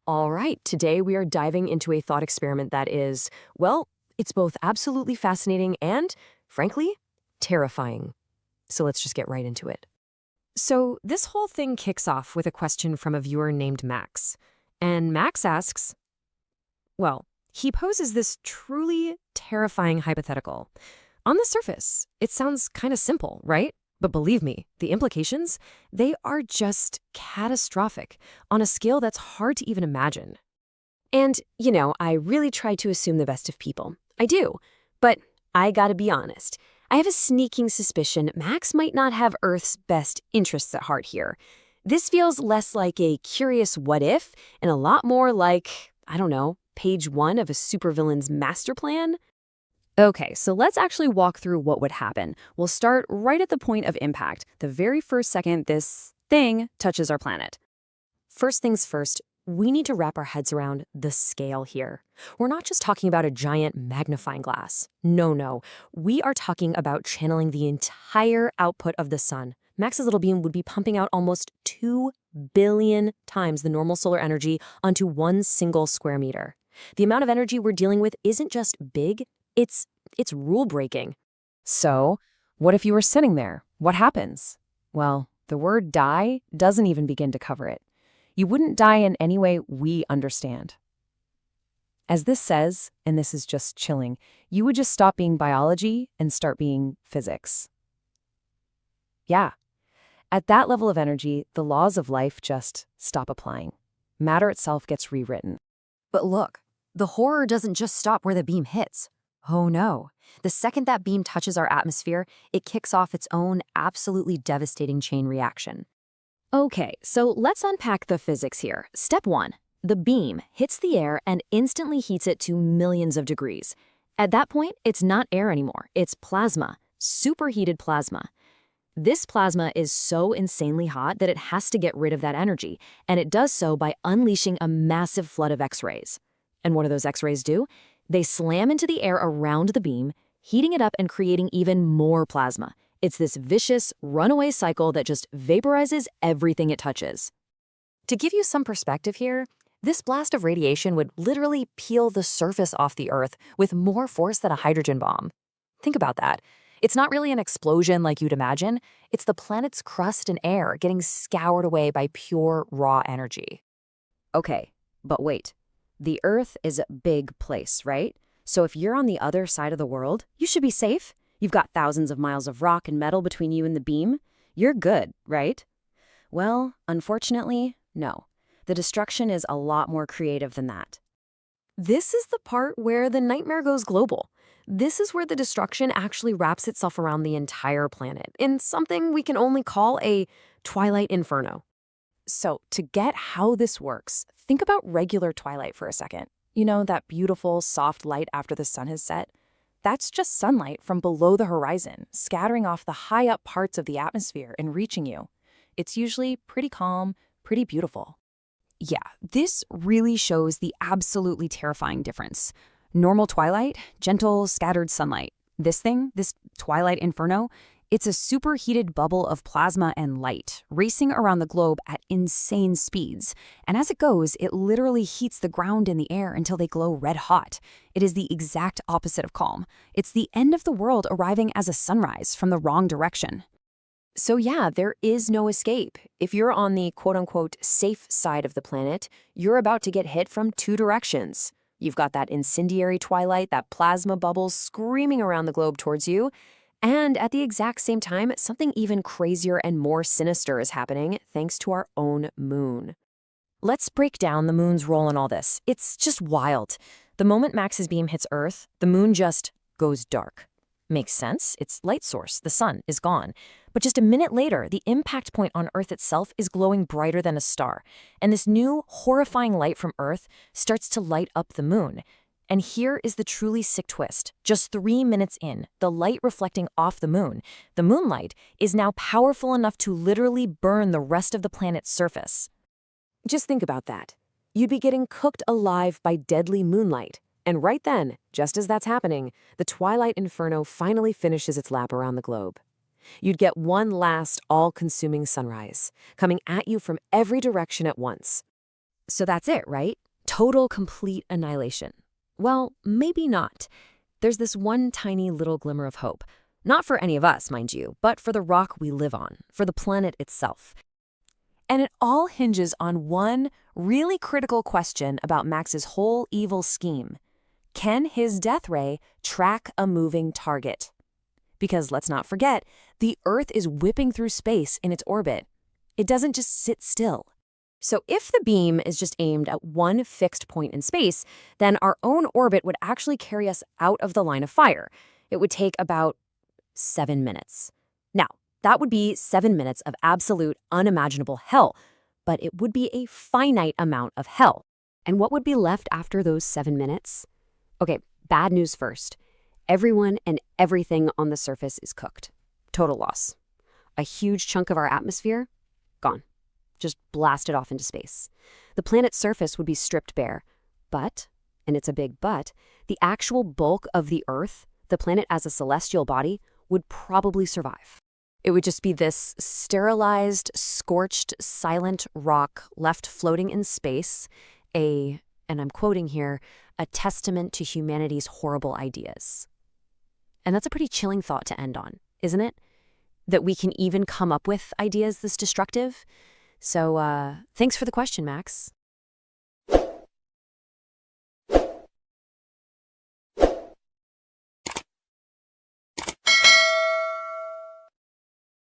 All right, today we are diving into a thought experiment that is, well, it's both absolutely fascinating and, frankly, terrifying. So let's just get right into it. So, this whole thing kicks off with a question from a viewer named Max. And Max asks, well, he poses this truly terrifying hypothetical. On the surface, it sounds kind of simple, right? But believe me, the implications, they are just catastrophic on a scale that's hard to even imagine. And, I really try to assume the best of people. I do. But I gotta be honest. I have a sneaking suspicion Max might not have Earth's best interests at heart here. This feels less like a curious what if and a lot more like, I don't know, page one of a supervillain's master plan. Okay, so let's actually walk through what would happen. We'll start right at the point of impact, the very first second this thing touches our planet. First things first, we need to wrap our heads around the scale here. We're not just talking about a giant magnifying glass. No. We are talking about channeling the entire output of the sun. Max's little beam would be pumping out almost 2 billion times the normal solar energy onto one single square meter. The amount of energy we're dealing with isn't just big, it's rule-breaking. So, what if you were sitting there? What happens? Well, the word die doesn't even begin to cover it. You wouldn't die in any way we understand. As this says, and this is just chilling, you would just stop being biology and start being physics. Yeah. At that level of energy, the laws of life just stop applying. Matter itself gets rewritten. But look, the horror doesn't just stop where the beam hits. Oh no. The second that beam touches our atmosphere, it kicks off its own absolutely devastating chain reaction. Okay, so let's unpack the physics here. Step 1. The beam hits the air and instantly heats it to millions of degrees. At that point, it's not air anymore. It's plasma, superheated plasma. This plasma is so insanely hot that it has to get rid of that energy, and it does so by unleashing a massive flood of X-rays. And what do those X-rays do? They slam into the air around the beam, heating it up and creating even more plasma. It's this vicious, runaway cycle that just vaporizes everything it touches. To give you some perspective here, this blast of radiation would literally peel the surface off the Earth with more force than a hydrogen bomb. Think about that. It's not really an explosion like you'd imagine. It's the planet's crust and air getting scoured away by pure, raw energy. Okay, but wait. The Earth is a big place, right? So if you're on the other side of the world, you should be safe. You've got thousands of miles of rock and metal between you and the beam. You're good, right? Well, unfortunately, no. The destruction is a lot more creative than that. This is the part where the nightmare goes global. This is where the destruction actually wraps itself around the entire planet in something we can only call a twilight inferno. So, to get how this works, think about regular twilight for a second. You know, that beautiful, soft light after the sun has set? That's just sunlight from below the horizon, scattering off the high-up parts of the atmosphere and reaching you. It's usually pretty calm, pretty beautiful. Yeah, this really shows the absolutely terrifying difference. Normal twilight, gentle, scattered sunlight. This twilight inferno, it's a superheated bubble of plasma and light, racing around the globe at insane speeds. And as it goes, it literally heats the ground and the air until they glow red hot. It is the exact opposite of calm. It's the end of the world arriving as a sunrise from the wrong direction. So yeah, there is no escape. If you're on the quote-unquote safe side of the planet, you're about to get hit from two directions. You've got that incendiary twilight, that plasma bubble screaming around the globe towards you. And at the exact same time, something even crazier and more sinister is happening thanks to our own moon. Let's break down the moon's role in all this. It's just wild. The moment Max's beam hits Earth, the moon just goes dark. Makes sense. Its light source, the sun, is gone. But just a minute later, the impact point on Earth itself is glowing brighter than a star. And this new, horrifying light from Earth starts to light up the moon. And here is the truly sick twist. Just 3 minutes in, the light reflecting off the moonlight, is now powerful enough to literally burn the rest of the planet's surface. Just think about that. You'd be getting cooked alive by deadly moonlight. And right then, just as that's happening, the twilight inferno finally finishes its lap around the globe. You'd get one last all-consuming sunrise, coming at you from every direction at once. So that's it, right? Total, complete annihilation. Well, maybe not. There's this one tiny little glimmer of hope. Not for any of us, mind you, but for the rock we live on, for the planet itself. And it all hinges on one really critical question about Max's whole evil scheme. Can his death ray track a moving target? Because let's not forget, the Earth is whipping through space in its orbit. It doesn't just sit still. So if the beam is just aimed at one fixed point in space, then our own orbit would actually carry us out of the line of fire. It would take about 7 minutes. Now, that would be 7 minutes of absolute, unimaginable hell, but it would be a finite amount of hell. And what would be left after those 7 minutes? Okay, bad news first. Everyone and everything on the surface is cooked. Total loss. A huge chunk of our atmosphere, gone. Just blasted off into space. The planet's surface would be stripped bare. But, and it's a big but, the actual bulk of the Earth, the planet as a celestial body, would probably survive. It would just be this sterilized, scorched, silent rock left floating in space, and I'm quoting here, a testament to humanity's horrible ideas. And that's a pretty chilling thought to end on, isn't it? That we can even come up with ideas this destructive? So thanks for the question, Max.